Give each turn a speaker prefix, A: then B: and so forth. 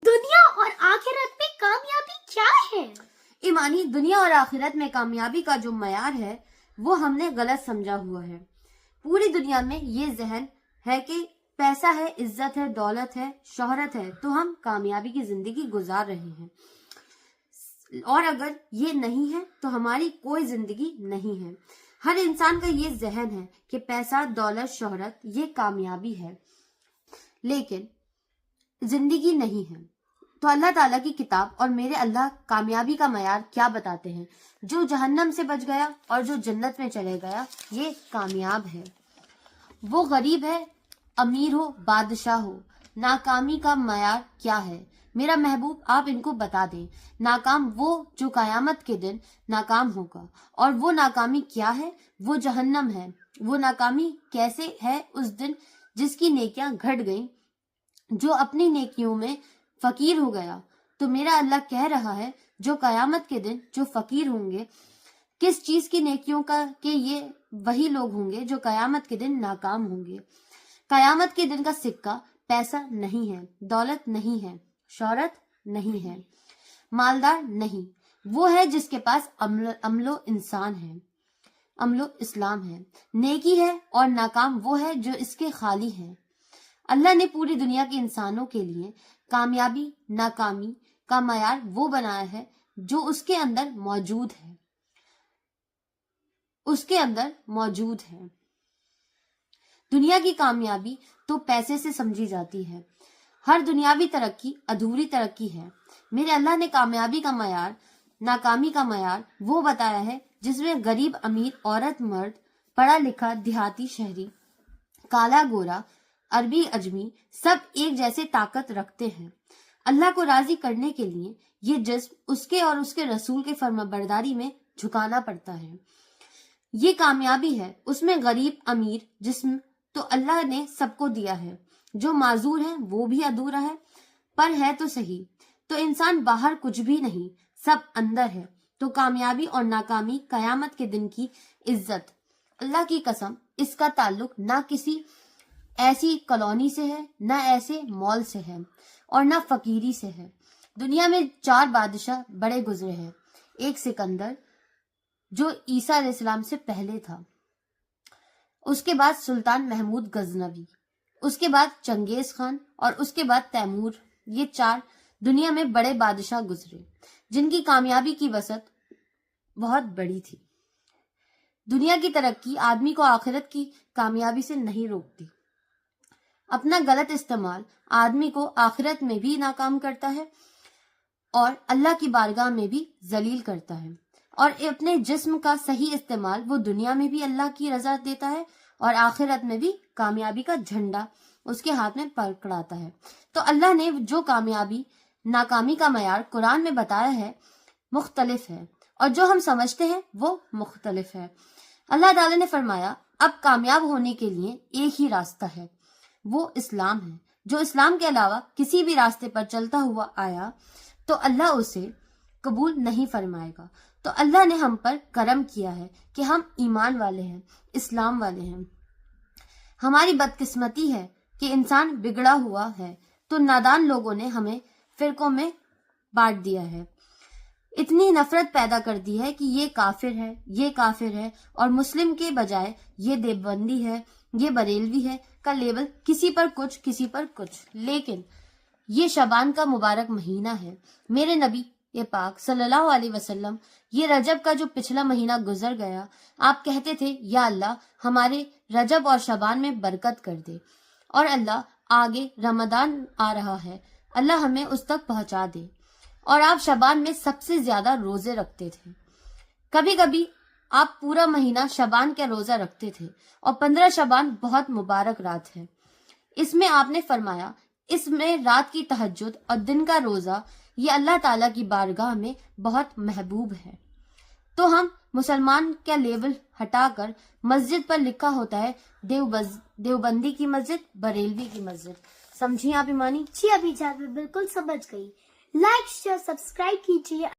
A: दुनिया और आखिरत में कामयाबी क्या है?
B: ईमानी, दुनिया और आखिरत में कामयाबी का जो मयार है वो हमने गलत समझा हुआ है। पूरी दुनिया में ये जहन है कि पैसा है, इज्जत है, दौलत है, शोहरत है तो हम कामयाबी की जिंदगी गुजार रहे हैं, और अगर ये नहीं है तो हमारी कोई जिंदगी नहीं है। हर इंसान का ये जहन है कि पैसा, दौलत, शोहरत ये कामयाबी है, लेकिन जिंदगी नहीं है। तो अल्लाह ताला की किताब और मेरे अल्लाह कामयाबी का मयार क्या बताते हैं? जो जहन्नम से बच गया और जो जन्नत में चले गया ये कामयाब है। वो गरीब है, अमीर हो, बादशाह हो, नाकामी का मयार क्या है? मेरा महबूब आप इनको बता दें। नाकाम वो जो कयामत के दिन नाकाम होगा, और वो नाकामी क्या है? वो जहन्नम है। वो नाकामी कैसे है? उस दिन जिसकी नेकियां घट गईं, जो अपनी नेकियों में फकीर हो गया। तो मेरा अल्लाह कह रहा है जो कयामत के दिन जो फकीर होंगे, किस चीज की नेकियों का, कि ये वही लोग होंगे जो कयामत के दिन नाकाम होंगे। कयामत के दिन का सिक्का पैसा नहीं है, दौलत नहीं है, शोहरत नहीं है, मालदार नहीं। वो है जिसके पास अमलो इंसान है, अमलो इस्लाम है। नेकी है और नाकाम वो है जो इसके खाली है। अल्लाह ने पूरी दुनिया के इंसानों के लिए कामयाबी, नाकामी का मयार वो बनाया है जो उसके अंदर मौजूद है, उसके अंदर मौजूद है। दुनिया की कामयाबी तो पैसे से समझी जाती है। हर दुनियावी तरक्की अधूरी तरक्की है। मेरे अल्लाह ने कामयाबी का मयार, नाकामी का मयार वो बताया है जिसमें गरीब, अमीर, औरत, मर्द, पढ़ा लिखा, देहाती, शहरी, काला, गोरा, अरबी, अजमी सब एक जैसे ताकत रखते हैं। अल्लाह को राजी करने के लिए ये जिस्म उसके और उसके रसूल के फर्माबरदारी में झुकाना पड़ता है। ये कामयाबी है। उसमें गरीब, अमीर, जिस्म तो अल्लाह ने सबको दिया है। जो माजूर है वो भी अधूरा है, पर है तो सही। तो इंसान बाहर कुछ भी नहीं, सब अंदर है। तो कामयाबी और नाकामी कयामत के दिन की इज्जत, अल्लाह की कसम, इसका ताल्लुक ना किसी ऐसी कॉलोनी से है, ना ऐसे मॉल से है, और ना फकीरी से है। दुनिया में 4 बादशाह बड़े गुजरे हैं। एक सिकंदर जो ईसा अलैहिस्सलाम से पहले था, उसके बाद सुल्तान महमूद गजनवी, उसके बाद चंगेज खान, और उसके बाद तैमूर। ये 4 दुनिया में बड़े बादशाह गुजरे जिनकी कामयाबी की वसत बहुत बड़ी थी। दुनिया की तरक्की आदमी को आखिरत की कामयाबी से नहीं रोकती। अपना गलत इस्तेमाल आदमी को आखिरत में भी नाकाम करता है और अल्लाह की बारगाह में भी जलील करता है। और अपने जिस्म का सही इस्तेमाल वो दुनिया में भी अल्लाह की रजा देता है और आखिरत में भी कामयाबी का झंडा उसके हाथ में पकड़ाता है। तो अल्लाह ने जो कामयाबी, नाकामी का मयार कुरान में बताया है मुख्तलिफ है, और जो हम समझते हैं वो मुख्तलिफ है। अल्लाह ताला ने फरमाया, अब कामयाब होने के लिए एक ही रास्ता है, वो इस्लाम है। जो इस्लाम के अलावा किसी भी रास्ते पर चलता हुआ आया तो अल्लाह उसे कबूल नहीं फरमाएगा। तो अल्लाह ने हम पर करम किया है कि हम ईमान वाले हैं, इस्लाम वाले हैं। हमारी बदकिस्मती है कि इंसान बिगड़ा हुआ है, तो नादान लोगों ने हमें फिरकों में बांट दिया है। इतनी नफरत पैदा कर दी है कि ये काफिर है, ये काफिर है, और मुस्लिम के बजाय ये देवबंदी है, ये बरेलवी है का लेबल किसी पर कुछ, किसी पर कुछ। लेकिन ये शबान का मुबारक महीना है। मेरे नबी ये पाक सल्लल्लाहु अलैहि वसल्लम, ये रजब का जो पिछला महीना गुजर गया, आप कहते थे, या अल्लाह हमारे रजब और शबान में बरकत कर दे, और अल्लाह आगे रमदान आ रहा है, अल्लाह हमें उस तक पहुंचा दे। और आप शबान में सबसे ज्यादा रोजे रखते थे। कभी कभी आप पूरा महीना शबान का रोजा रखते थे, और 15 शबान बहुत मुबारक रात है। इसमें आपने फरमाया, इसमें रात की तहज्जुद और दिन का रोजा ये अल्लाह ताला की बारगाह में बहुत महबूब है। तो हम मुसलमान का लेबल हटाकर मस्जिद पर लिखा होता है देवबंदी की मस्जिद, बरेलवी की मस्जिद। समझिए आप ईमानी?
A: जी अभी जान मैं बिल्कुल समझ गई। लाइक शेयर सब्सक्राइब कीजिए।